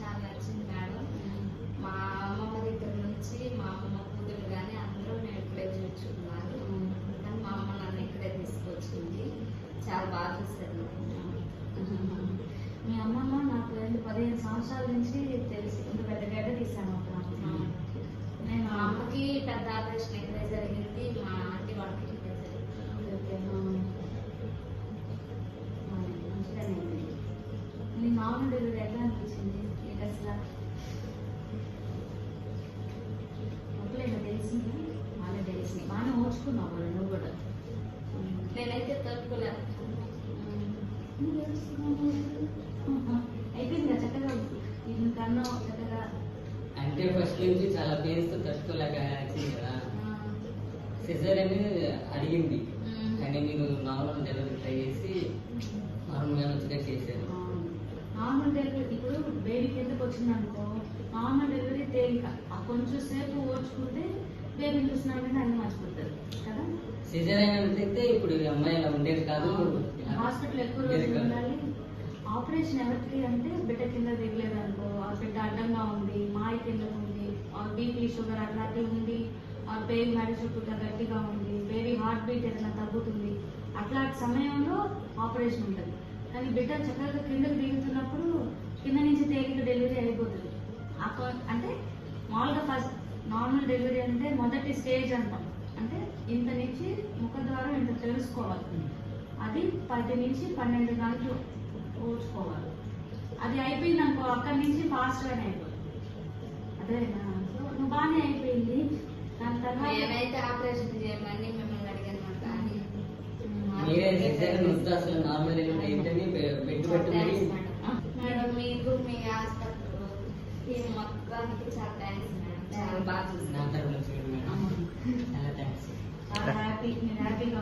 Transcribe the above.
చాలా నచ్చింది మేడం. మా అమ్మమ్మ దగ్గర నుంచి మా అమ్మమ్మ కూతురు కానీ అందరూ నేను ఇక్కడే చూసుకున్నారు. కానీ మా అమ్మ నన్ను ఇక్కడే తీసుకొచ్చింది. చాలా బాగా చూస్తారు. మీ అమ్మమ్మ నాకు 15 సంవత్సరాల నుంచి తెలిసి ఇంత పెద్ద గడ్డ తీసాను అప్పుడు. నేను మా అమ్మకి పెద్ద ఆపరేషన్ ఇక్కడే జరిగింది. మా ఆంటీ వాళ్ళకి ఇక్కడే జరిగింది. మంచిగానే ఉంది. నీ నార్మల్ డెలివరీ ఎట్లా అనిపించింది నీకు అసలు? అప్పుడైనా తెలిసింది బాగానే తెలిసింది, బాగానే ఓర్చుకున్నావు కూడా నువ్వు కూడా. నేనైతే తట్టుకోలేదు. అయిపోయింది కదా చక్కగా ఇంకన్నా చక్కగా. అంటే ఫస్ట్ నుంచి చాలా పెయిన్స్ తో తట్టుకోలేక వచ్చింది కదా. సిజేరియన్ అడిగింది కానీ నేను నార్మల్ డెలివరీ ట్రై చేసి నార్మల్గా వచ్చేటట్టు చేశాను. నార్మల్ డెలివరీ ఇప్పుడు బేబీ కిందకి వచ్చింది అనుకో, నార్మల్ డెలివరీ తేలిక. ఆ కొంచెం సేపు ఓర్చుకుంటే బేబీ చూసినారంటే అన్ని మర్చిపోతారు కదా. సిజేరియన్ అయితే ఇప్పుడు ఈ అమ్మాయి ఇలా ఉండేది కాదు. హాస్పిటల్ ఎక్కువ రోజులు ఉండాలి. ఆపరేషన్ ఎవరికి అంటే బిడ్డ కింద దిగలేదు అనుకో, ఆ బిడ్డ అడ్డంగా ఉంది, మాయ కింద ఉంది, బీపీ షుగర్ అట్లాంటివి ఉంది, ఆ బేబీ మెడ చుట్టూ గట్టిగా ఉంది, బేబీ హార్ట్ బీట్ ఏదైనా తగ్గుతుంది, అట్లాంటి సమయంలో ఆపరేషన్ ఉంటుంది. కానీ బిడ్డ చక్కగా కిందకి దిగుతున్నప్పుడు కింద నుంచి తేలిక డెలివరీ అయిపోతుంది. అంటే మామూలుగా ఫస్ట్ నార్మల్ డెలివరీ అంటే మొదటి స్టేజ్ అంటాం. అంటే ఇంత నుంచి ముఖ ద్వారా ఇంత తెలుసుకోవాలి. అది 10 నుంచి 12 గంటలు ఓర్చుకోవాలి. అది అయిపోయింది అనుకో, అక్కడి నుంచి ఫాస్ట్గానే అయిపోతుంది. అదేనా? సో నువ్వు బాగానే అయిపోయింది. దాని తర్వాత నేనైతే ఆపరేషన్ చేయమని మిమ్మల్ని అడిగాను కానీ మీరే సిజేరియన్ వద్దు అసలు నార్మల్ డెలివరీ అయిందని బెడ్ పెట్టుకుని మేడం మీకు మీ హాస్పిటల్ టీం మొత్తానికి చాలా థ్యాంక్స్ మేడం. చాలా బాగా నా చూస్తున్నారు. తరఫున చూడండి మేడం. చాలా థ్యాంక్స్. చాలా హ్యాపీ, నేను హ్యాపీగా